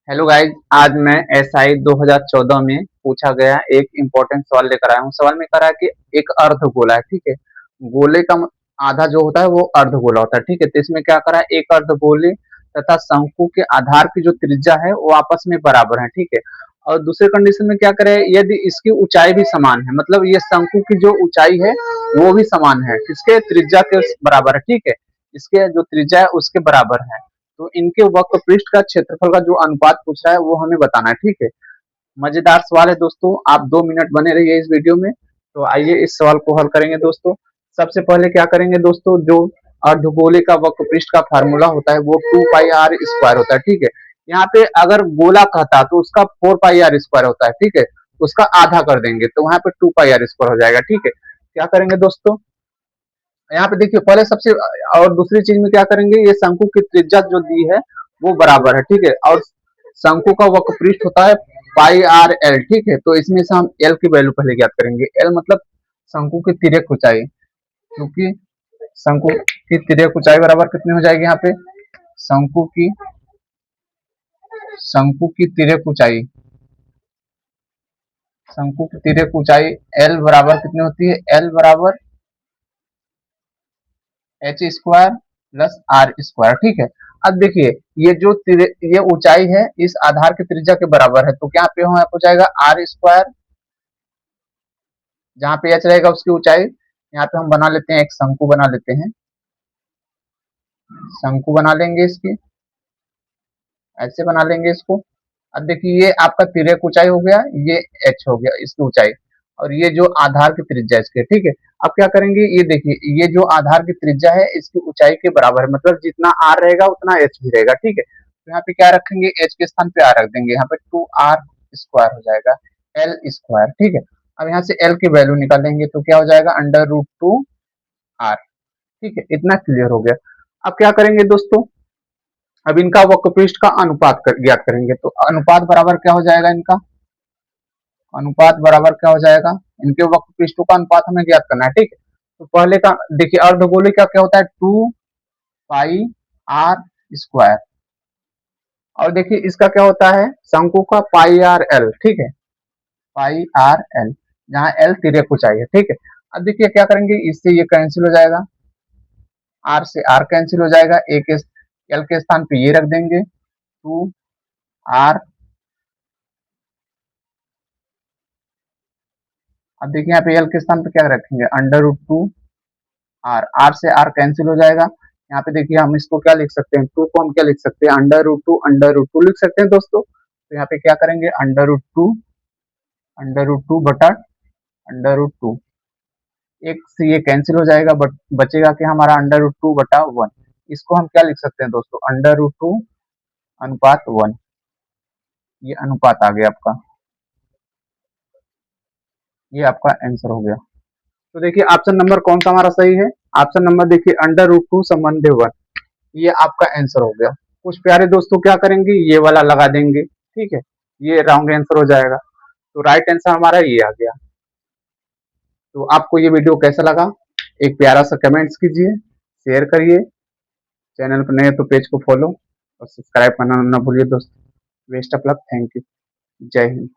Hello guys, आज मैं SI 2014 में पूछा गया एक इम्पोर्टेंट सवाल लेकर आया हूँ। सवाल में कह रहा है कि एक अर्धगोला है, ठीक है। गोले का आधा जो होता है वो अर्धगोला होता है, ठीक है। तो इसमें क्या करा है, एक अर्धगोले तथा शंकु के आधार की जो त्रिज्या है वो आपस में बराबर है, ठीक है। और दूसरे कंडीशन में क्या करे, यदि इसकी ऊंचाई भी समान है, मतलब ये शंकु की जो ऊंचाई है वो भी समान है, किसके त्रिज्या के बराबर है, ठीक है। इसके जो त्रिज्या है उसके बराबर है। तो इनके वक्र पृष्ठ का क्षेत्रफल का जो अनुपात पूछ रहा है वो हमें बताना है, ठीक है। मजेदार सवाल है दोस्तों, आप 2 मिनट बने रहिए इस वीडियो में। तो आइए इस सवाल को हल करेंगे दोस्तों। सबसे पहले क्या करेंगे दोस्तों, जो अर्धगोले का वक्र पृष्ठ का फार्मूला होता है वो 2 पाई r स्क्वायर होता है, ठीक है। यहाँ पे अगर गोला कहता तो उसका 4 पाई r स्क्वायर होता है, ठीक है। उसका आधा कर देंगे तो वहां पे 2 पाई r स्क्वायर हो जाएगा, ठीक है। क्या करेंगे दोस्तों, यहाँ पे देखिए पहले सबसे, और दूसरी चीज में क्या करेंगे, ये शंकु की त्रिज्या जो दी है वो बराबर है, ठीक है। और शंकु का वक्र पृष्ठ होता है πr l, ठीक है। तो इसमें से हम एल की वैल्यू पहले ज्ञात करेंगे। एल मतलब शंकु की तिर्यक ऊंचाई, क्योंकि शंकु की तिर्यक ऊंचाई बराबर कितनी हो जाएगी यहाँ पे, शंकु की शंकु की तिर्यक ऊंचाई, शंकु की तिर्यक ऊंचाई एल बराबर कितनी होती है, एल बराबर h² प्लस r², ठीक है। अब देखिए ये जो ये ऊंचाई है इस आधार की त्रिज्या के बराबर है, तो क्या पे हो जाएगा r², जहां पे h रहेगा उसकी ऊंचाई। यहाँ पे हम बना लेते हैं, एक शंकु बना लेते हैं, शंकु बना लेंगे इसकी, ऐसे बना लेंगे इसको। अब देखिए ये आपका तिर्यक ऊंचाई हो गया, ये h हो गया इसकी ऊंचाई, और ये जो आधार की त्रिज्या इसके, ठीक है। अब क्या करेंगे, ये देखिए ये जो आधार की त्रिज्या है इसकी ऊंचाई के बराबर है, मतलब जितना r रहेगा उतना h भी रहेगा, ठीक है। तो यहाँ पे क्या रखेंगे, h के स्थान पे r रख देंगे, यहाँ पे 2r² हो जाएगा l², ठीक है। अब यहाँ से l की वैल्यू निकालेंगे तो क्या हो जाएगा, √2r, ठीक है। इतना क्लियर हो गया। अब क्या करेंगे दोस्तों, अब इनका वक्र पृष्ठ का अनुपात ज्ञात करेंगे। तो अनुपात बराबर क्या हो जाएगा, इनका अनुपात बराबर क्या हो जाएगा, इनके वक्र पृष्ठों का अनुपात हमें ज्ञात करना है, ठीक है। तो पहले का देखिए, अर्धगोले का क्या होता है, 2 पाई r स्क्वायर, और देखिए इसका क्या होता है, शंकु का πr l, ठीक है, πr l, जहाँ l तिर्यक ऊंचाई है, ठीक है। अब देखिए क्या करेंगे, इससे ये कैंसिल हो जाएगा, r से r कैंसिल हो जाएगा, एक l के स्थान पे ये रख देंगे 2r। अब देखिए यहाँ पे l के स्थान पे क्या रखेंगे, √2r, r से r कैंसिल हो जाएगा। यहाँ पे देखिए हम इसको क्या लिख सकते हैं, 2 को हम क्या लिख सकते हैं, √2 लिख सकते हैं दोस्तों। तो यहाँ पे क्या करेंगे, √2 बटा √2, एक से ये कैंसिल हो जाएगा, बट बचेगा कि हमारा √2/1। इसको हम क्या लिख सकते हैं दोस्तों, √2/1, ये अनुपात आ गया आपका, ये आपका आंसर हो गया। तो देखिए ऑप्शन नंबर कौन सा हमारा सही है, ऑप्शन नंबर देखिए √2/1, ये आपका आंसर हो गया। कुछ प्यारे दोस्तों क्या करेंगे, ये वाला लगा देंगे, ठीक है, ये रॉन्ग आंसर हो जाएगा। तो राइट आंसर हमारा ये आ गया। तो आपको ये वीडियो कैसा लगा, एक प्यारा सा कमेंट्स कीजिए, शेयर करिए, चैनल पर नए तो पेज को फॉलो और सब्सक्राइब करना ना भूलिए दोस्तों। Best of luck, thank you, जय हिंद।